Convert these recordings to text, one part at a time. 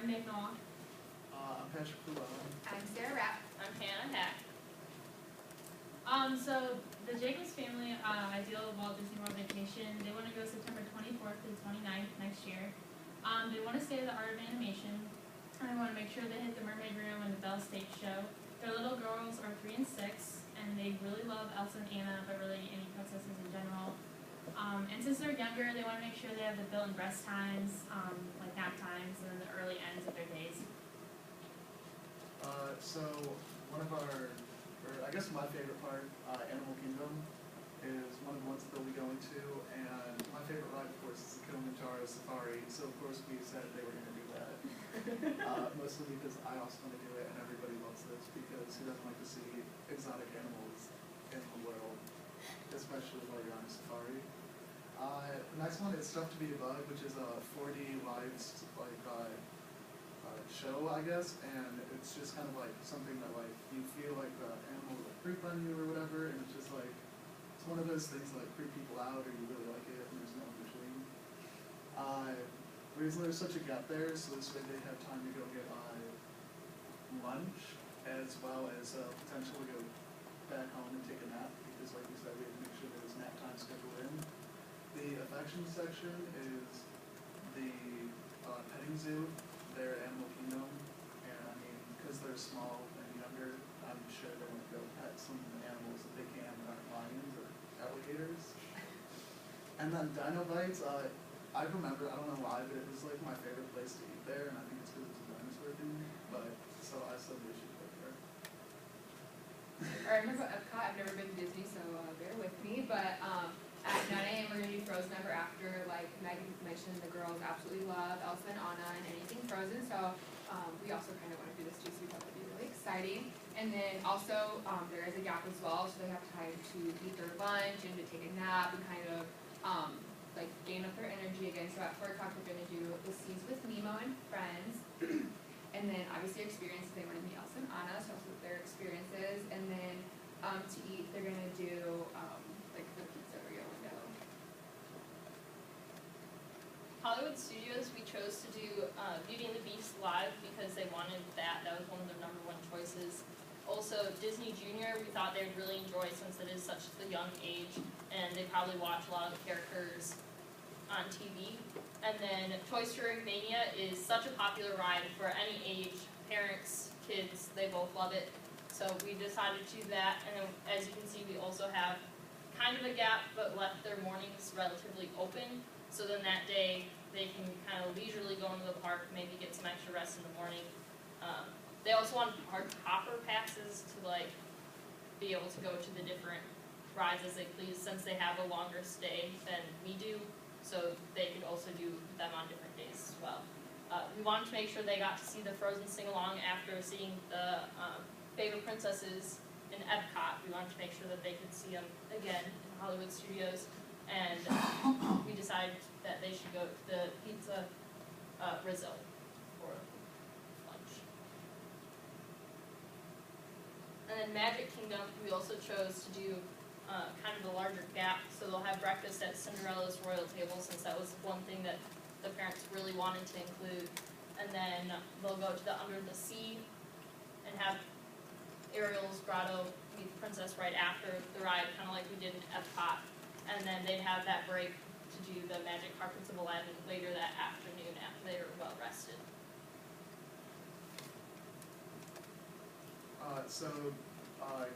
I'm Nick Noah. I'm Patrick Llewellyn. I'm Sarah Rapp. I'm Hannah Hack. So the Jacobs family, Ideal Walt Disney World Vacation, they want to go September 24th to the 29th next year. They want to stay at the Art of Animation, and they want to make sure they hit the Mermaid Room and the Belle Stage Show. Their little girls are 3 and 6, and they really love Elsa and Anna, but really any princesses in general. And since they're younger, they want to make sure they have the built-in rest times, like nap times, and then the early ends of their days. So one of our, or I guess my favorite part, Animal Kingdom, is one of the ones that they'll be going to, and my favorite ride, of course, is the Kilimanjaro Safari, so of course we said they were going to do that. Mostly because I also want to do it, and everybody loves this, because who doesn't like to see exotic animals in the world, especially while you're on a safari. The next one is Stuff to Be a Bug, which is a 4D live show, I guess, and it's just kind of like something that like you feel like the animal will creep on you or whatever, and it's just like it's one of those things that like creep people out or you really like it and there's no in between. The reason there's such a gap there is so this way they have time to go get lunch as well as potential to go back home and take a nap, because like we said, we have to make sure there's nap time scheduled in. The affection section is the petting zoo. They're at Animal Kingdom, and I mean, because they're small and younger, I'm sure they want to go pet some animals that they can that aren't lions or alligators. And then Dino Bites, I remember, I don't know why, but it was like my favorite place to eat there, and I think it's because it's a dinosaur thing, but so I said we should go there. Alright, I'm gonna go Epcot. I've never been to Disney, so bear with me, but at 9 a.m. we're going to do Frozen Ever After. Like Megan mentioned, the girls absolutely love Elsa and Anna and anything Frozen, so we also kind of want to do this too, so we thought that'd be really exciting. And then also, there is a gap as well, so they have time to eat their lunch and to take a nap and kind of like gain up their energy again. So at 4 o'clock we're going to do The Seas with Nemo and Friends. And then obviously experiences, they want to meet Elsa and Anna, so that's what their experiences. And then to eat, they're going to do like the pizzeria window. Hollywood Studios, we chose to do Beauty and the Beast live because they wanted that. That was one of their #1 choices. Also, Disney Junior, we thought they would really enjoy since it is such a young age, and they probably watch a lot of the characters on TV. And then Toy Story Mania is such a popular ride for any age, parents, kids, they both love it. So we decided to do that, and then, as you can see, we also have kind of a gap, but left their mornings relatively open. So then that day, they can kind of leisurely go into the park, maybe get some extra rest in the morning. They also want hopper passes to like be able to go to the different rides as they please, since they have a longer stay than we do. So they could also do them on different days as well. We wanted to make sure they got to see the Frozen sing-along after seeing the favorite princesses in Epcot. We wanted to make sure that they could see them again in Hollywood Studios, and we decided that they should go to the Pizza Rizzo for lunch. And then Magic Kingdom, we also chose to do kind of a larger gap, so they'll have breakfast at Cinderella's Royal Table, since that was one thing that the parents really wanted to include. And then they'll go to the Under the Sea and have Ariel's Grotto meet the princess right after the ride, kind of like we did in Epcot. And then they'd have that break to do the Magic Carpets of Aladdin later that afternoon after they were well rested.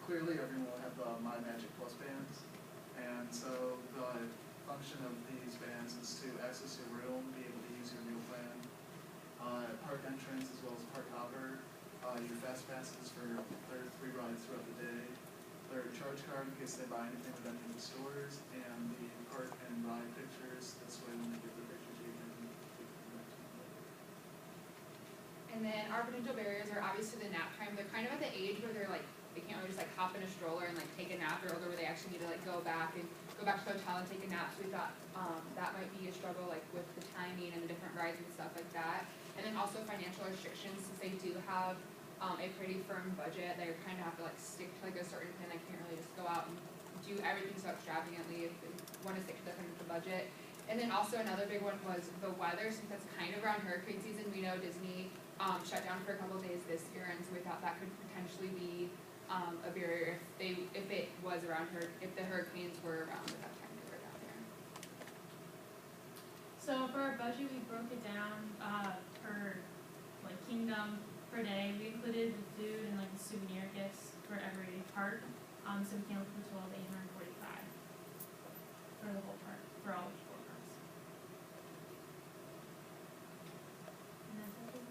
Clearly everyone will have the My Magic Plus bands, and so the function of these bands is to access your room, be able to use your meal plan, park entrance as well as park hopper, your fast passes for their 3 rides throughout the day, their charge card in case they buy anything with them in the stores, and the park and ride pictures. This way when they get the pictures you can take them back to them later. And then our potential barriers are obviously the nap time. They're kind of at the age where they're like, they can't really just like hop in a stroller and like take a nap. They're older where they actually need to like go back to the hotel and take a nap. So we thought that might be a struggle, like with the timing and the different rides and stuff like that. And then also financial restrictions, since they do have a pretty firm budget. They kind of have to like stick to like a certain plan. They can't really just go out and do everything so extravagantly if they want to stick to the financial budget. And then also another big one was the weather, since that's kind of around hurricane season. We know Disney shut down for a couple of days this year, and so we thought that could potentially be a barrier if it was around if the hurricanes were around at that time they were down there. So for our budget, we broke it down per like kingdom per day. We included the food and like the souvenir gifts for every park. So we came up with a total of $845 for the whole park, for all 4 parks. And that's everything.